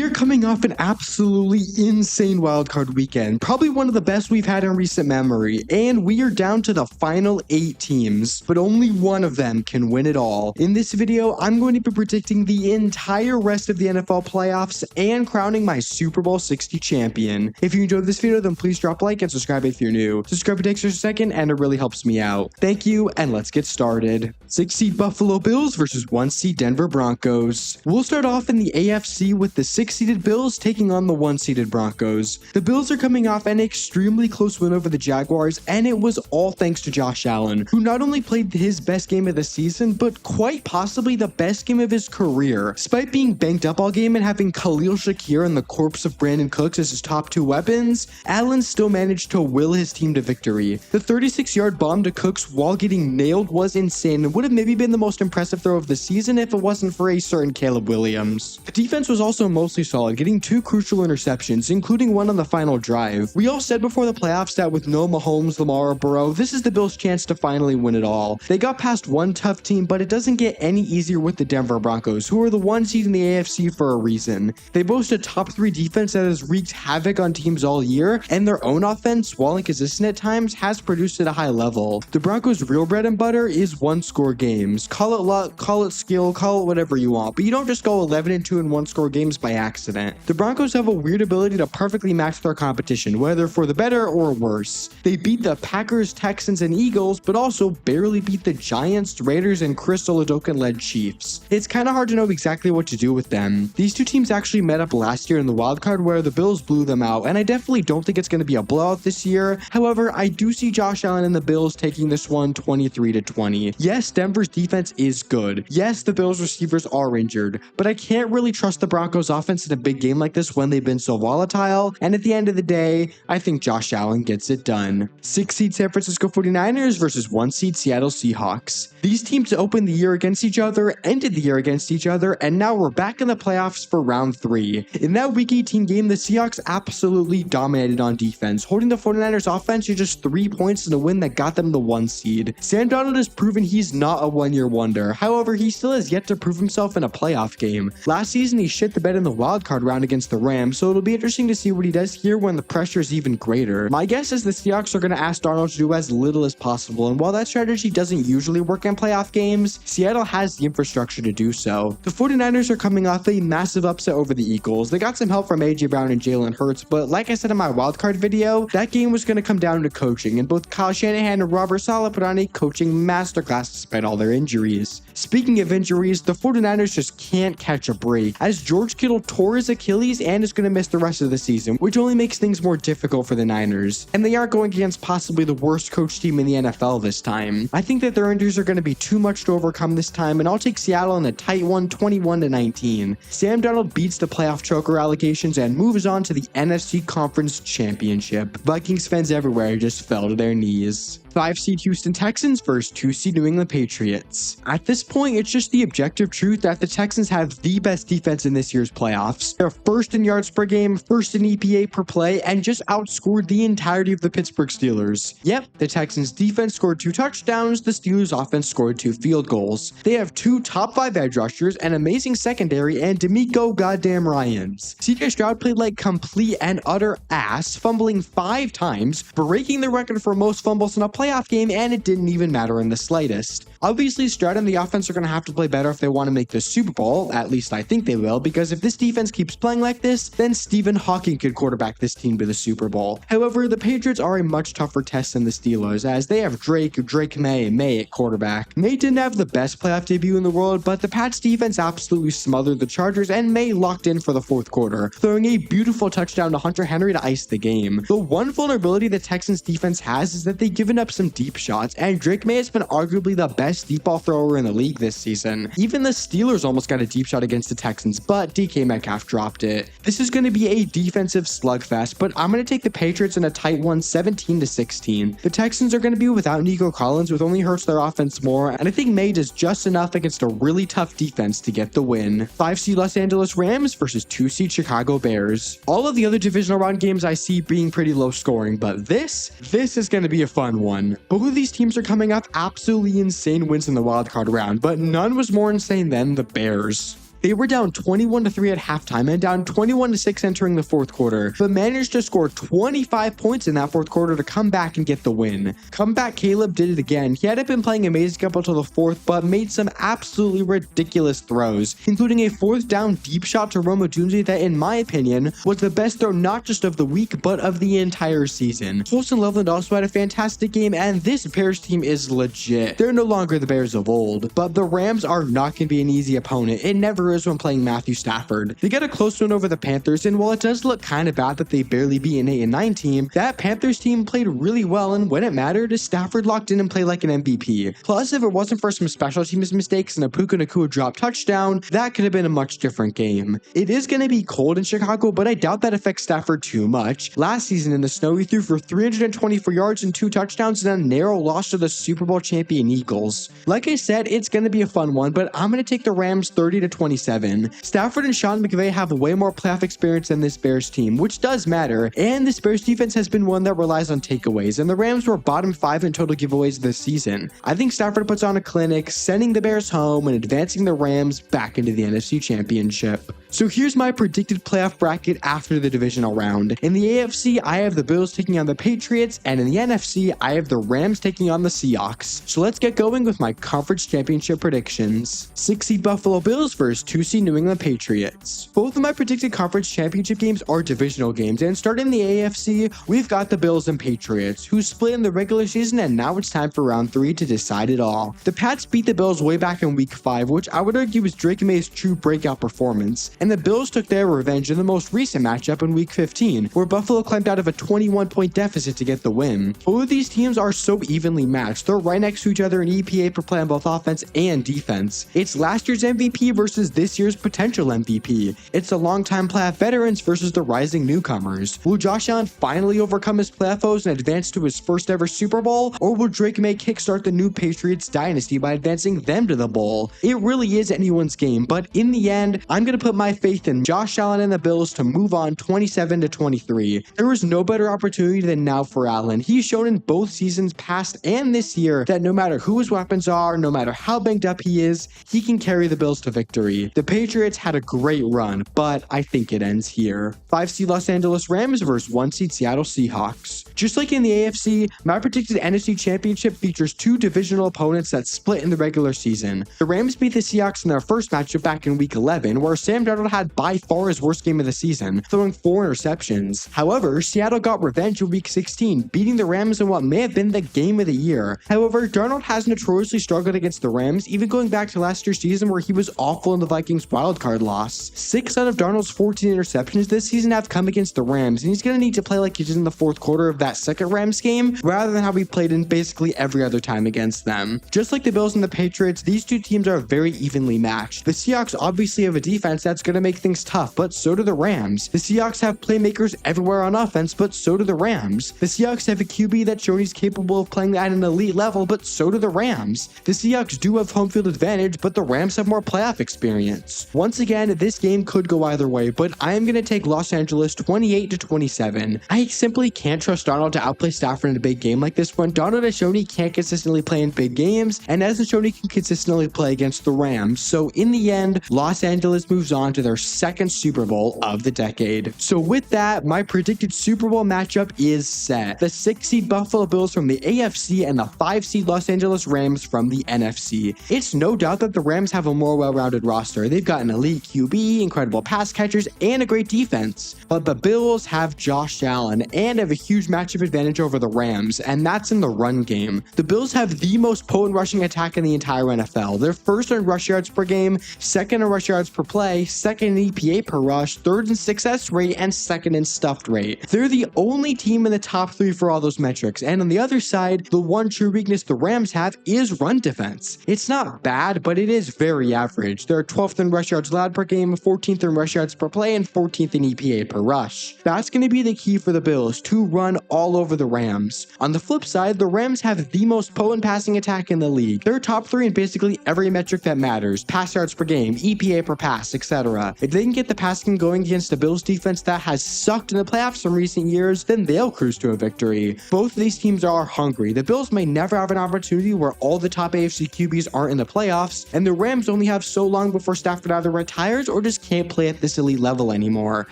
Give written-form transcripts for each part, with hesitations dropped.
We are coming off an absolutely insane wildcard weekend, probably one of the best we've had in recent memory, and we are down to the final 8 teams, but only one of them can win it all. In this video, I'm going to be predicting the entire rest of the NFL playoffs and crowning my Super Bowl 60 champion. If you enjoyed this video, then please drop a like and subscribe if you're new. Subscribe takes just a second and it really helps me out. Thank you, and let's get started. 6 seed Buffalo Bills versus 1 seed Denver Broncos. We'll start off in the AFC with the 6-seeded Bills taking on the 1-seeded Broncos. The Bills are coming off an extremely close win over the Jaguars, and it was all thanks to Josh Allen, who not only played his best game of the season, but quite possibly the best game of his career. Despite being banged up all game and having Khalil Shakir and the corpse of Brandon Cooks as his top 2 weapons, Allen still managed to will his team to victory. The 36-yard bomb to Cooks while getting nailed was insane and would have maybe been the most impressive throw of the season if it wasn't for a certain Caleb Williams. The defense was also mostly solid, getting 2 crucial interceptions, including one on the final drive. We all said before the playoffs that with no Mahomes, Lamar, or Burrow, this is the Bills' chance to finally win it all. They got past one tough team, but it doesn't get any easier with the Denver Broncos, who are the 1 seed in the AFC for a reason. They boast a top 3 defense that has wreaked havoc on teams all year, and their own offense, while inconsistent at times, has produced at a high level. The Broncos' real bread and butter is 1-score games. Call it luck, call it skill, call it whatever you want, but you don't just go 11-2 in 1-score games by accident. The Broncos have a weird ability to perfectly match their competition, whether for the better or worse. They beat the Packers, Texans, and Eagles, but also barely beat the Giants, Raiders, and Chris Oladokun-led Chiefs. It's kind of hard to know exactly what to do with them. These 2 teams actually met up last year in the wildcard where the Bills blew them out, and I definitely don't think it's going to be a blowout this year. However, I do see Josh Allen and the Bills taking this one 23-20. Yes, Denver's defense is good. Yes, the Bills receivers are injured, but I can't really trust the Broncos offense in a big game like this when they've been so volatile, and at the end of the day, I think Josh Allen gets it done. 6 seed San Francisco 49ers versus 1 seed Seattle Seahawks. These teams opened the year against each other, ended the year against each other, and now we're back in the playoffs for round 3. In that Week 18 game, the Seahawks absolutely dominated on defense, holding the 49ers offense to just 3 points in a win that got them the 1 seed. Sam Darnold has proven he's not a one-year wonder. However, he still has yet to prove himself in a playoff game. Last season, he shit the bed in the wildcard round against the Rams, so it'll be interesting to see what he does here when the pressure is even greater. My guess is the Seahawks are going to ask Darnold to do as little as possible, and while that strategy doesn't usually work in playoff games, Seattle has the infrastructure to do so. The 49ers are coming off a massive upset over the Eagles. They got some help from AJ Brown and Jalen Hurts, but like I said in my wildcard video, that game was going to come down to coaching, and both Kyle Shanahan and Robert Saleh put on a coaching masterclass despite all their injuries. Speaking of injuries, the 49ers just can't catch a break, as George Kittle tore his Achilles and is going to miss the rest of the season, which only makes things more difficult for the Niners. And they aren't going against possibly the worst coach team in the NFL this time. I think that their injuries are going to be too much to overcome this time, and I'll take Seattle in a tight one, 21-19. Sam Darnold beats the playoff choker allegations and moves on to the NFC Conference Championship. Vikings fans everywhere just fell to their knees. 5 seed Houston Texans versus 2 seed New England Patriots. At this point, it's just the objective truth that the Texans have the best defense in this year's playoffs. They're first in yards per game, first in EPA per play, and just outscored the entirety of the Pittsburgh Steelers. Yep, the Texans defense scored 2 touchdowns, the Steelers offense scored 2 field goals. They have 2 top 5 edge rushers, an amazing secondary, and D'Amico goddamn Ryans. CJ Stroud played like complete and utter ass, fumbling 5 times, breaking the record for most fumbles in a playoff game, and it didn't even matter in the slightest. Obviously, Stroud and the offense are going to have to play better if they want to make the Super Bowl, at least I think they will, because if this defense keeps playing like this, then Stephen Hawking could quarterback this team to the Super Bowl. However, the Patriots are a much tougher test than the Steelers, as they have Drake May at quarterback. May didn't have the best playoff debut in the world, but the Pats defense absolutely smothered the Chargers, and May locked in for the 4th quarter, throwing a beautiful touchdown to Hunter Henry to ice the game. The one vulnerability the Texans defense has is that they've given up some deep shots, and Drake May has been arguably the best deep ball thrower in the league this season. Even the Steelers almost got a deep shot against the Texans, but DK Metcalf dropped it. This is going to be a defensive slugfest, but I'm going to take the Patriots in a tight one, 17-16. The Texans are going to be without Nico Collins, which only hurts their offense more, and I think May does just enough against a really tough defense to get the win. 5 seed Los Angeles Rams versus 2 seed Chicago Bears. All of the other divisional round games I see being pretty low scoring, but this is going to be a fun one. Both of these teams are coming off absolutely insane wins in the wildcard round, but none was more insane than the Bears. They were down 21-3 at halftime and down 21-6 entering the fourth quarter, but managed to score 25 points in that fourth quarter to come back and get the win. Comeback Caleb did it again. He hadn't been playing amazing up until the fourth, but made some absolutely ridiculous throws, including a fourth down deep shot to Roma Odunze that, in my opinion, was the best throw not just of the week, but of the entire season. Colston Loveland also had a fantastic game, and this Bears team is legit. They're no longer the Bears of old, but the Rams are not going to be an easy opponent. It never is when playing Matthew Stafford. They got a close one over the Panthers, and while it does look kind of bad that they barely beat an 8-9 team, that Panthers team played really well, and when it mattered, Stafford locked in and played like an MVP. Plus, if it wasn't for some special teams mistakes and a Puka Nacua drop touchdown, that could have been a much different game. It is going to be cold in Chicago, but I doubt that affects Stafford too much. Last season in the snow, he threw for 324 yards and 2 touchdowns and a narrow loss to the Super Bowl champion Eagles. Like I said, it's going to be a fun one, but I'm going to take the Rams 30-27. Stafford and Sean McVay have way more playoff experience than this Bears team, which does matter, and this Bears defense has been one that relies on takeaways, and the Rams were bottom 5 in total giveaways this season. I think Stafford puts on a clinic, sending the Bears home and advancing the Rams back into the NFC Championship. So here's my predicted playoff bracket after the divisional round. In the AFC, I have the Bills taking on the Patriots, and in the NFC, I have the Rams taking on the Seahawks. So let's get going with my conference championship predictions. 6-seed Buffalo Bills versus 2-seed New England Patriots. Both of my predicted conference championship games are divisional games, and starting in the AFC, we've got the Bills and Patriots, who split in the regular season, and now it's time for round 3 to decide it all. The Pats beat the Bills way back in week 5, which I would argue was Drake May's true breakout performance, and the Bills took their revenge in the most recent matchup in week 15, where Buffalo climbed out of a 21-point deficit to get the win. Both of these teams are so evenly matched. They're right next to each other in EPA per play on both offense and defense. It's last year's MVP versus this year's potential MVP. It's the longtime playoff veterans versus the rising newcomers. Will Josh Allen finally overcome his playoff foes and advance to his first ever Super Bowl, or will Drake May kickstart the new Patriots dynasty by advancing them to the bowl? It really is anyone's game, but in the end, I'm going to put my faith in Josh Allen and the Bills to move on 27-23. There is no better opportunity than now for Allen. He's shown in both seasons past and this year that no matter who his weapons are, no matter how banged up he is, he can carry the Bills to victory. The Patriots had a great run, but I think it ends here. 5-seed Los Angeles Rams versus 1-seed Seattle Seahawks. Just like in the AFC, my predicted NFC Championship features 2 divisional opponents that split in the regular season. The Rams beat the Seahawks in their first matchup back in week 11, where Sam Darnold had by far his worst game of the season, throwing 4 interceptions. However, Seattle got revenge in week 16, beating the Rams in what may have been the game of the year. However, Darnold has notoriously struggled against the Rams, even going back to last year's season where he was awful in the Vikings wildcard loss. 6 out of Darnold's 14 interceptions this season have come against the Rams, and he's going to need to play like he did in the fourth quarter of that second Rams game, rather than how he played in basically every other time against them. Just like the Bills and the Patriots, these two teams are very evenly matched. The Seahawks obviously have a defense that's going to make things tough, but so do the Rams. The Seahawks have playmakers everywhere on offense, but so do the Rams. The Seahawks have a QB that's shown he's capable of playing at an elite level, but so do the Rams. The Seahawks do have home field advantage, but the Rams have more playoff experience. Once again, this game could go either way, but I am going to take Los Angeles 28-27. I simply can't trust Darnold to outplay Stafford in a big game like this when Darnold has shown he can't consistently play in big games and hasn't shown he can consistently play against the Rams. So in the end, Los Angeles moves on to their second Super Bowl of the decade. So with that, my predicted Super Bowl matchup is set. The 6-seed Buffalo Bills from the AFC and the 5-seed Los Angeles Rams from the NFC. It's no doubt that the Rams have a more well-rounded roster. They've got an elite QB, incredible pass catchers, and a great defense. But the Bills have Josh Allen and have a huge matchup advantage over the Rams, and that's in the run game. The Bills have the most potent rushing attack in the entire NFL. They're first in rush yards per game, second in rush yards per play, second in EPA per rush, third in success rate, and second in stuffed rate. They're the only team in the top 3 for all those metrics, and on the other side, the one true weakness the Rams have is run defense. It's not bad, but it is very average. They're 12th in rush yards allowed per game, 14th in rush yards per play, and 14th in EPA per rush. That's going to be the key for the Bills, to run all over the Rams. On the flip side, the Rams have the most potent passing attack in the league. They're top 3 in basically every metric that matters: pass yards per game, EPA per pass, etc. etc. If they can get the passing going against the Bills defense that has sucked in the playoffs in recent years, then they'll cruise to a victory. Both of these teams are hungry. The Bills may never have an opportunity where all the top AFC QBs aren't in the playoffs, and the Rams only have so long before Stafford either retires or just can't play at this elite level anymore.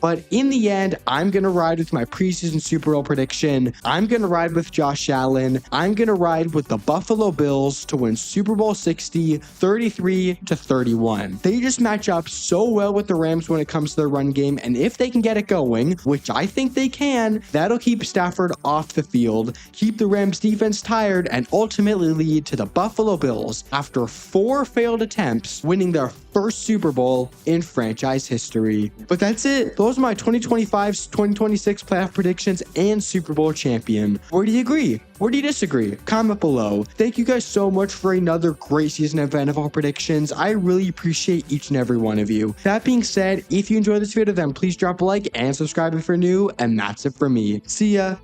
But in the end, I'm going to ride with my preseason Super Bowl prediction. I'm going to ride with Josh Allen. I'm going to ride with the Buffalo Bills to win Super Bowl 60, 33-31. They just match up so well with the Rams when it comes to their run game, and if they can get it going, which I think they can, that'll keep Stafford off the field, keep the Rams defense tired, and ultimately lead to the Buffalo Bills, after 4 failed attempts, winning their first Super Bowl in franchise history. But that's it. Those are my 2025-2026 playoff predictions and Super Bowl champion. Where do you agree? Where do you disagree? Comment below. Thank you guys so much for another great season of NFL predictions. I really appreciate each and every one of you. That being said, if you enjoyed this video, then please drop a like and subscribe if you're new, and that's it for me. See ya.